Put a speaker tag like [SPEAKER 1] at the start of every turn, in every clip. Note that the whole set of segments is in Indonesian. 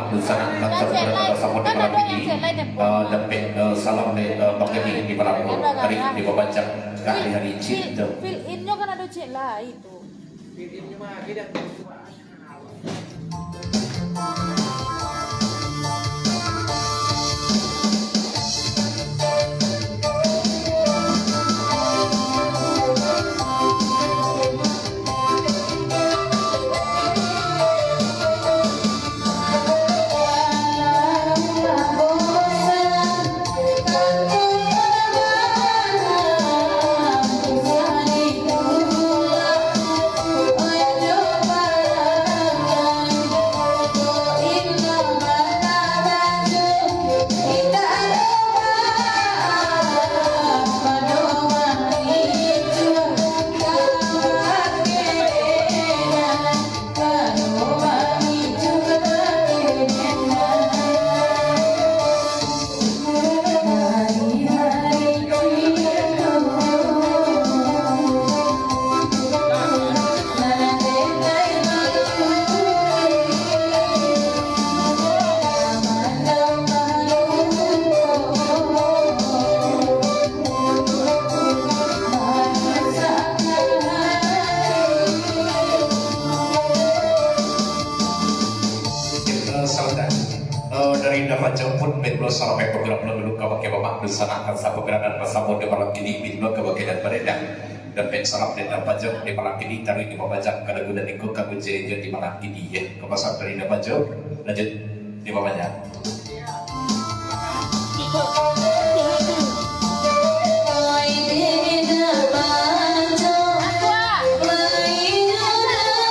[SPEAKER 1] Bapak Dusana bersama dengan ini dapat salam dari Bang di Malang hari di Babaca hari cinta.
[SPEAKER 2] Fill in-nya kan ada cek lah itu.
[SPEAKER 3] Fill in-nya mah kita
[SPEAKER 1] dari dapat jemput betlo sampai program dulu ke pakai Bapak Dusana akan satu gerakan bersama di malam ini betlo ke pakai dan beredar dan pet salam dan dapat jemput di malam ini tarik di Bapak Jam kada guna ikut kamu jadi di malam ini ya ke pasar dari dapat jemput lanjut di bawahnya.
[SPEAKER 4] Inilah pai, pai, pai,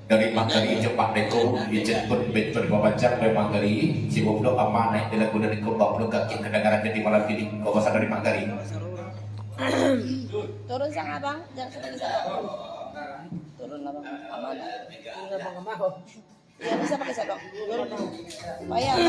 [SPEAKER 1] dari Mangkari Jepak Deko Ijen pun betul Babajang dari Mangkari si Boblo amanah dengan guna Deko Bablo kaki kedengaran jadi malam ini kau pasal dari Mangkari
[SPEAKER 2] Turun sang abang, jangan kita bisa dong. Turun abang, aman.
[SPEAKER 3] Ini abang mau.
[SPEAKER 2] Ya bisa pakai sendok. Turun bang. Bayar.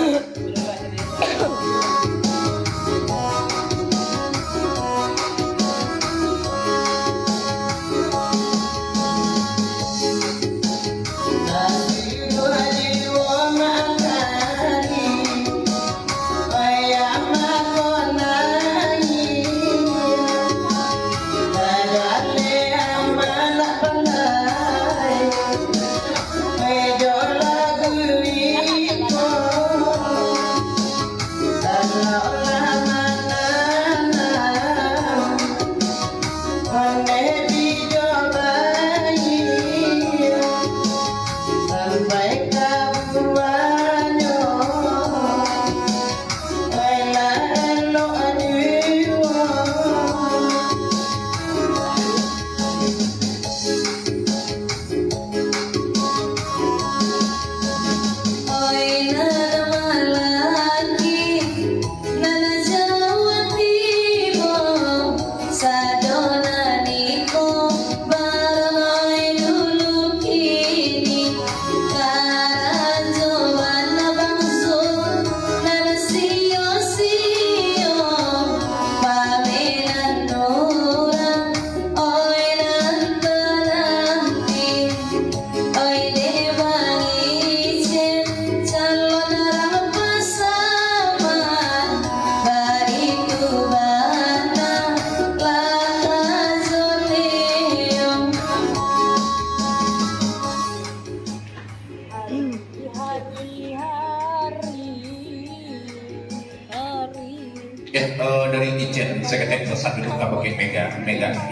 [SPEAKER 1] Dari Ijen seketek satu duka bagi Mega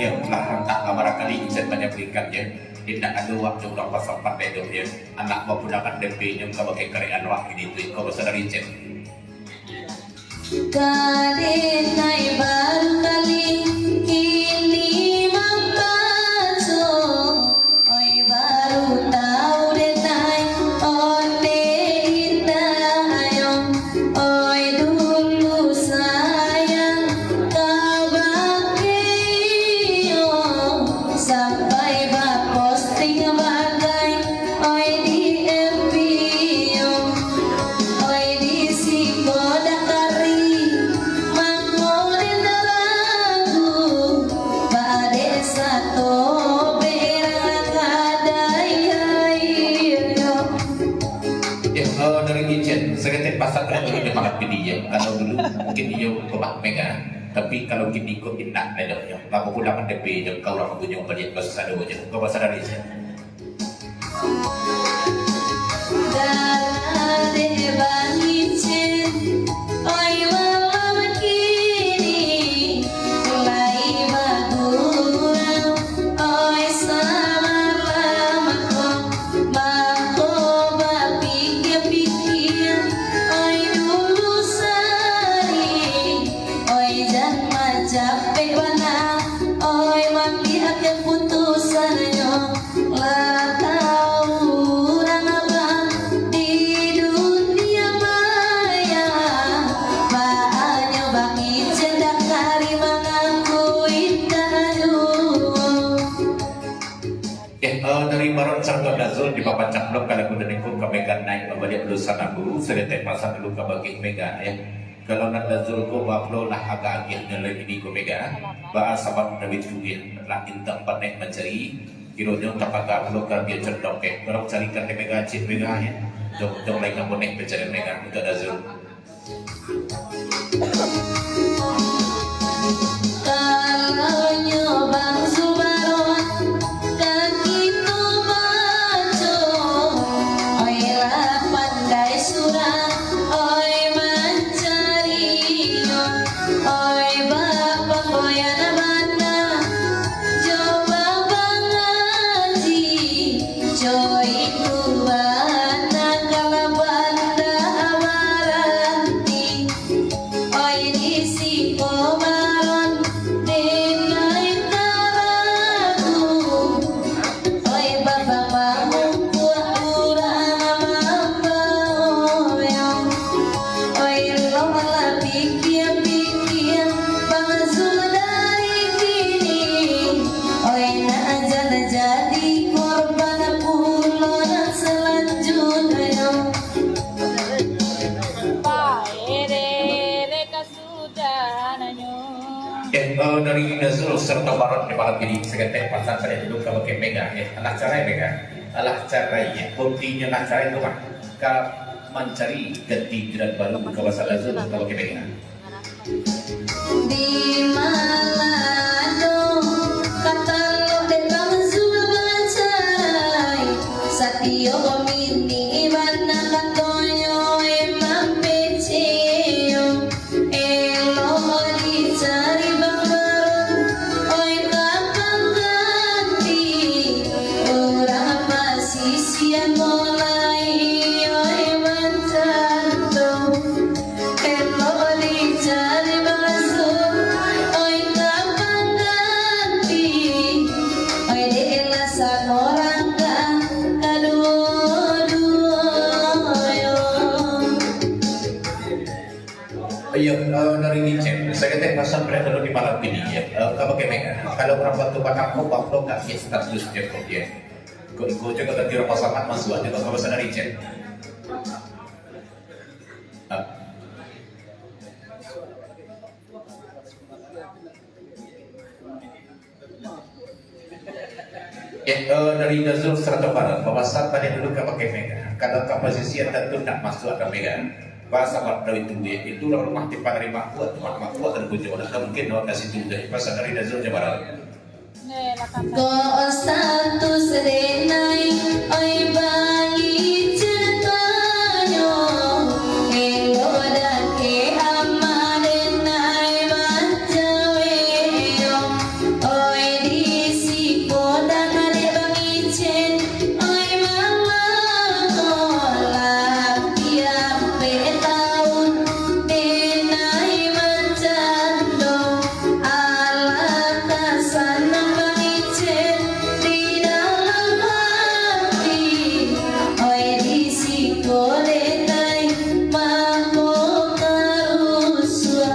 [SPEAKER 1] yang telah tak barangkali Ijen banyak berikannya tidak ada waktu berapa sempat hidup ya anak menggunakan DP yang bagi karyaan wakil itu kau besar dari Ijen
[SPEAKER 4] Kali naik baru kali kini membaca oi baru tahu detai onde inayong oi dulu sayang kau bagiyo sampai ba posting bagai oi di FB oi di sikoda
[SPEAKER 1] dari Ijen seketek pasal kan dulu dia makan dia kalau dulu mungkin dia kebak Mega tapi kalau kini kau tidak ada ya lalu pulang DP yang kau orang punya balik bahasa ada aja kau bahasa dari Ijen
[SPEAKER 4] capek mana, oi mati akan putusannya, lah tahu orang apa di dunia maya, banyak bagi cendak kari mengaku indah
[SPEAKER 1] dari Baron Sarto Dazul di papan caplok kalau kuda nengkung ke Mega naik membalik lulusan aku sedetek masa dulu ke bagi Mega ya kalau nak Dazul ko baplo lah agak agaknya lagi di ko Mega bahasa sahabat Nabi Tuhin lah intang panek mencari kironya tapaga upload kan dia cerdok kalau carikan di Mega cip Mega ya dong lagi kamu nek mencari Mega untuk Dazul
[SPEAKER 4] kalau nyobang Subaron kaki tu baca oi lah pandai surah oi mencari oi bapak koyan banda coba bangaji joy tu banda kalau banda amaranti oi di
[SPEAKER 1] dari Nazrul serta Barat di malam ini seketek pasang pada dulu kalau ke Mega anak cara Mega alah cara ya buktinya anak cara itu kan ke mencari ganti jiran baru ke pasang Nazrul kalau ke Mega
[SPEAKER 4] Di Manado katalo de bangsul bacarai satyo komini mana katonyo emang peceo elo dicari bangbaron oi kapang ganti ora pasisian mulai oi mancanto elo dicari bangsul oi kapang ganti oi delasan orang
[SPEAKER 1] Iya, dari Icen, saya kata pasang pada dulu di malam ini ya. Kalau ke Mega, kalau orang batu batang kau baklo nggak ya status dia kok dia. Kau juga tadi orang pasangan masuk aja kalau pasang dari Icen. Dari Nazrul serta Barat, bahwasan pada dulu ke pakai Mega. Kalau komposisi tentu tak masuk ada Mega. Bahasa waktu itu rumah tipe dari makbuat dan kunjung dan mungkin orang kasih itu dari pasal dari Nazrul Jawa Barat.
[SPEAKER 4] Ko status denai oi bagi ceritanya elo dake amadenai manjaweo oi disipo dan ade bangicen oi mawala tiap tahun denai mancando ala kasana bangicen di dalam hati oi disiko denai mako karusua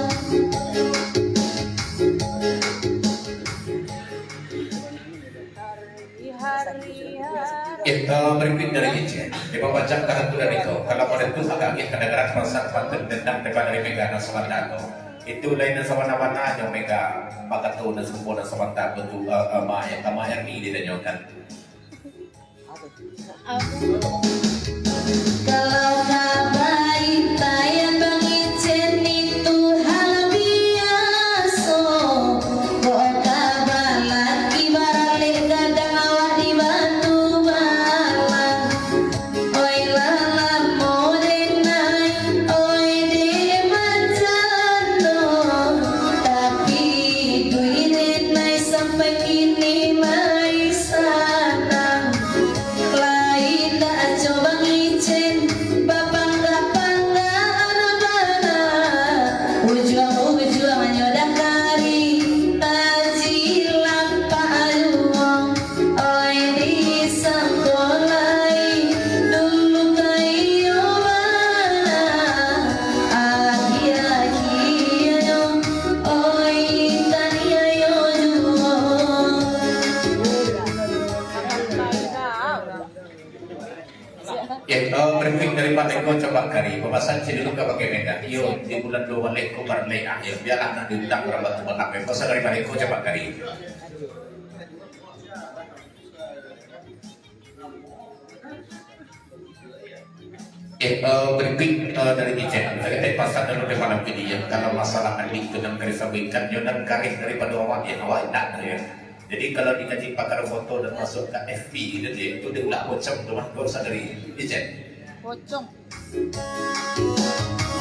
[SPEAKER 1] Berikut dari Icen, di bawah jam tangan tuh dari kau. Kalau pada itu agak kita negara perasaan panten dendam daripada dari Mega dan Sawandano. Itu lain dan Sawana-wana yang Mega Pakato dan sempurna Sawandano itu ama yang ini dinyokan.
[SPEAKER 4] Kalau kabai tayang bangicen itu hal biasa. Kok kabalan ibarat gadang awak di batu balang. Oi lalam modenai, oi de mancando. Tapi duit denai sampai kini mai sanang. Lain dah coba ngicen bapangga-pangga anak-anak ujung-ujung nyodak kari tajilan paluang oi disangkolai dulu kayo mana akhir-akhirnya oi tania yo
[SPEAKER 1] Berikut dari Pateko coba kari pembahasan cenderung ke pakai Mega. Yo di bulan 2 leko barlei akhir biarlah nak diundang rabat tuan pasal dari Pateko coba kari. Berikut dari Icen, saya kata pasal dulu di malam ini ya. Kalau masalah adik itu dan kari sampaikan, jangan kari daripada awak ya, awak nak ya. Jadi kalau dikaji pakar foto dan masuk ke FB gitu dia, itu dia ulah pocong tu mah kau sadari Icen.
[SPEAKER 2] Pocong.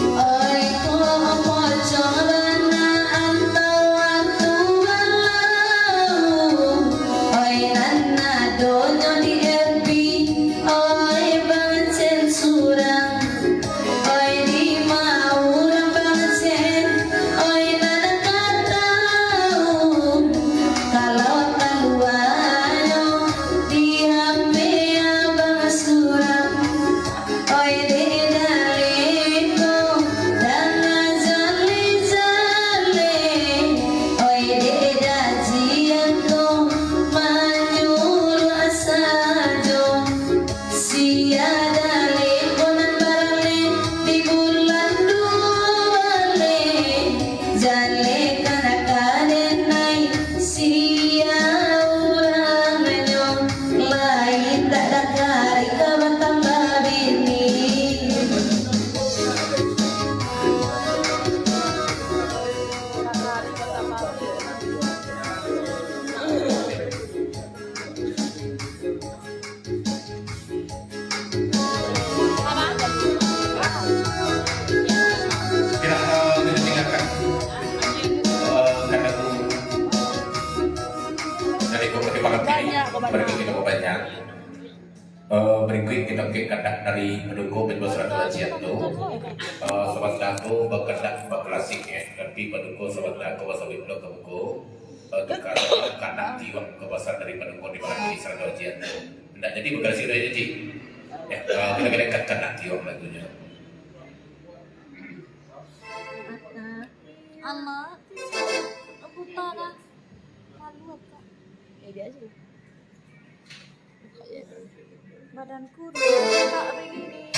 [SPEAKER 4] oi ko pocong rana antau waktu malau oi nana donyo di FB oi bangcen surang oi di maurang bangcen oi nana katau kalau taluanyo di HP abang surang oi de daleko dan azan liza
[SPEAKER 1] di malam ini
[SPEAKER 2] Banyak, banyak.
[SPEAKER 1] berikut kita banyak. Berikut kita ke kandak dari pendukung Bidbos Ratu Ajian tu. Sobat daku berkendak berklasik ya, tapi pendukung sobat daku bahasa Bidbos ke buku. Tukar kandak jiwa kebasan dari pendukung di malam ini Ratu Ajian tu. Tidak jadi berklasik dari jadi. Ya, kita kena kandak jiwa lagunya.
[SPEAKER 2] Amat, aku tak malu apa? Dia aja. Badanku tak begini.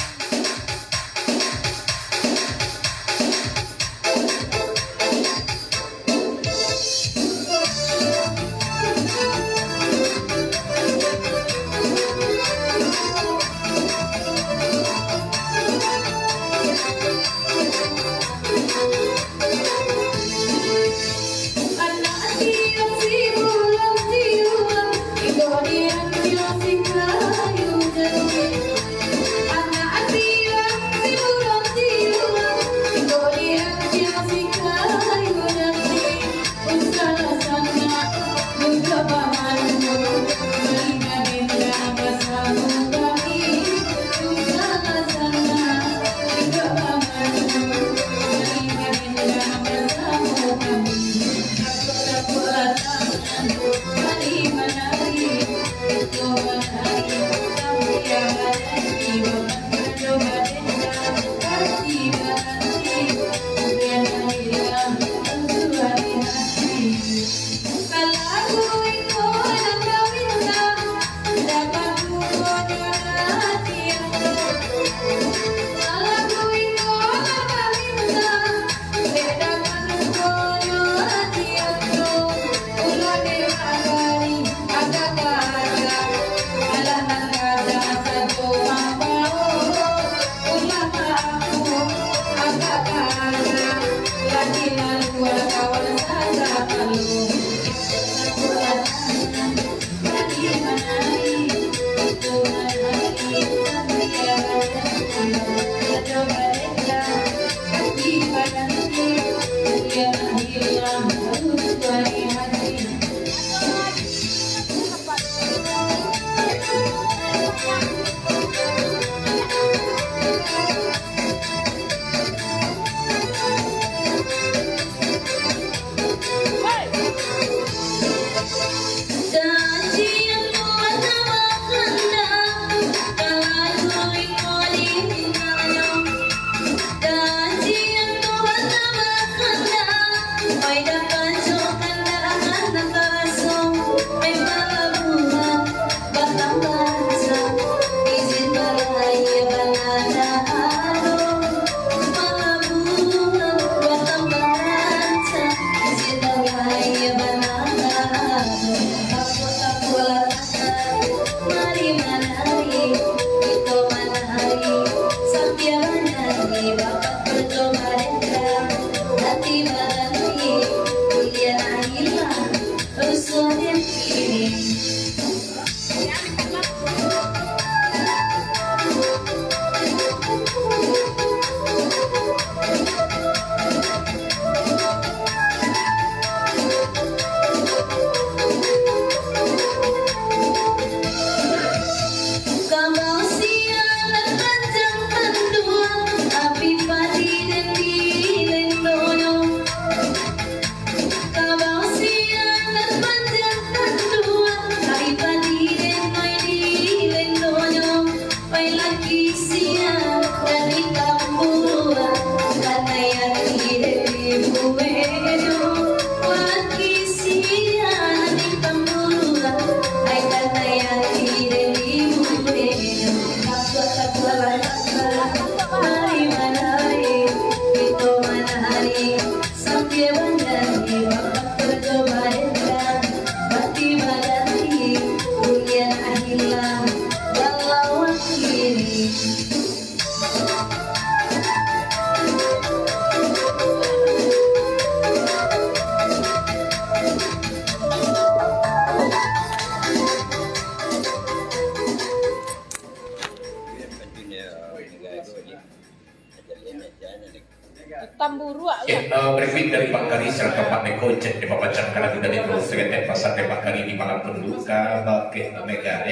[SPEAKER 2] Tamburu ah.
[SPEAKER 1] Berikut dari Pak Kari serta Pak Meko cek di papacan lagu dari terus segenap pasar di Pak Kari di malam penduka bagi Mega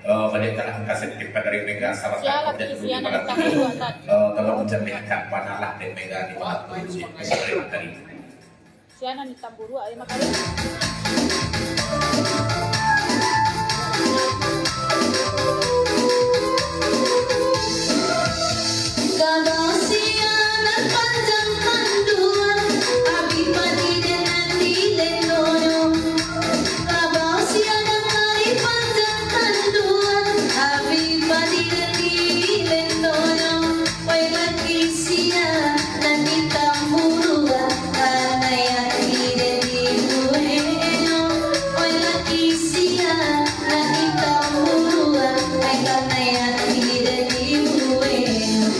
[SPEAKER 1] banyak kalah kaset tipe dari Mega salah satu dan di malam itu tolong mencerminkan panalah dan Mega di malam penduka pasar di Pak Kari.
[SPEAKER 2] Siana ni Tamburu ah makanya.
[SPEAKER 4] Kabasianan panjang panduan Abi padi dengan dilenono Kabasianan kali panjang panduan Abi padi dengan dilenono Wai lagi sia nanti tamburuan Karena yang tidak dibueno Wai lagi sia nanti tamburuan Karena yang tidak dibueno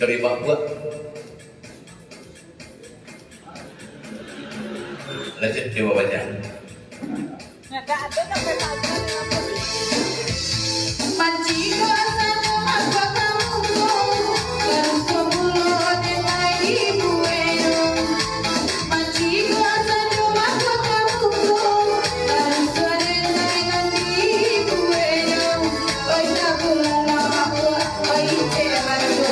[SPEAKER 1] Dari Pak Buat lanjut jawabannya.
[SPEAKER 2] Nggak ada sampai pagi.
[SPEAKER 4] Panciko asano aku kamu Garus kemulo dengan ibu eno Panciko asano aku kamu Garus dengan ibu eno Oi tak pulang aku Oi cerayo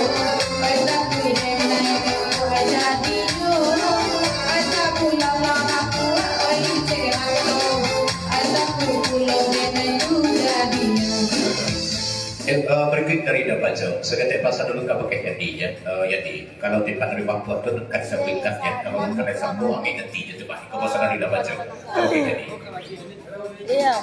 [SPEAKER 4] Oi tak pulang aku Oi jadi dulu Oi tak pulang aku Oi cerayo Oi tak pulang dengan juga dia
[SPEAKER 1] Berikut dari Dapajo, sekedar pasal dulu kau pakai jadi ya, jadi kalau di pantai Papua itu dekat sebingkat ya, kalau kalian sambung angin nanti itu pak, kau pasal dari Dapajo, kau pakai jadi.
[SPEAKER 2] Iya.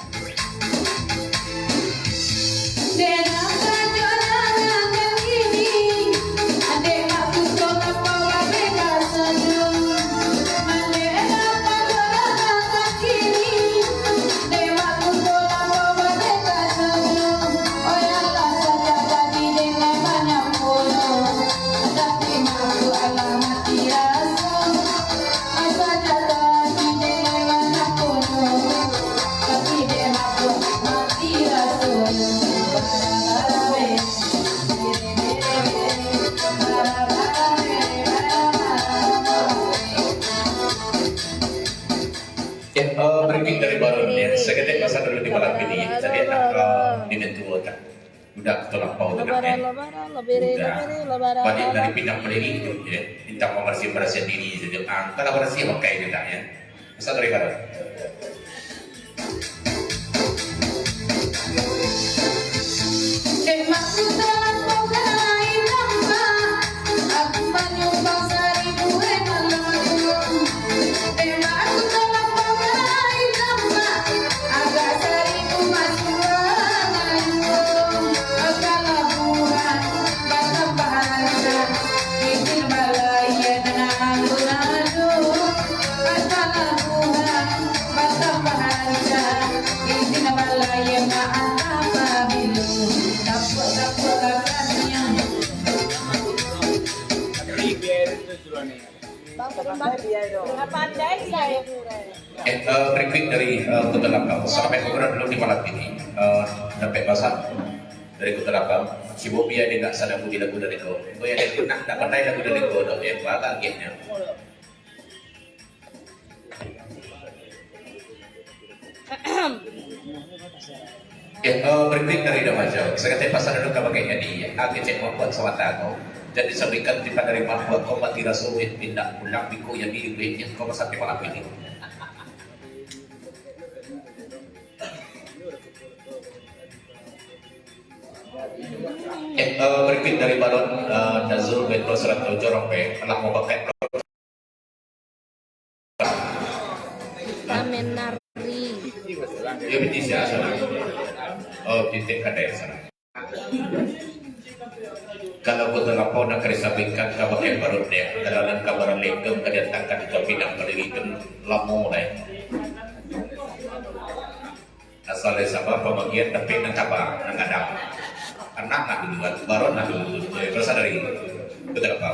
[SPEAKER 1] Berikut dari Baron ya, sekedar pasal dulu di malam ini, jadi anak di Bentua tak, udah terlampau dengannya.
[SPEAKER 2] Lebaran.
[SPEAKER 1] Banyak dari pindah berdiri itu ya, minta bersih diri jadi kalau bersih pakai juga ya. Pasal dari Baron.
[SPEAKER 4] Aku
[SPEAKER 1] Berikut dari Kota Lakau sampai kemudian belum di malam ini sampai basah dari Kota Lakau si Bobi ada nggak sadar budi lagu dari kau ya dia nak pandai lagu dari kau dong yang baga akhirnya berikut dari Damajau saya pasar dulu kau pakai ini agak cek membuat sawata kau jadi sampaikan tiba dari mana kau mati rasulit pindah pulang biku yang diri kau sampai malam ini. Berikut dari balon Nazul Metro Serantau Jorong telah mau pakai
[SPEAKER 2] Menari.
[SPEAKER 1] dia binti sana. Oh, titik kadai sana. Kalau kita lapor nak kerisabingkan kabar yang baru dia, dalam kabar lekeng kedatangkan ke pinang pendidikan lamo lain. Asalnya sama pembagian tapi nang kabar nang ada. Anak nak duluan, baru nak dulu. Terus dari kita apa?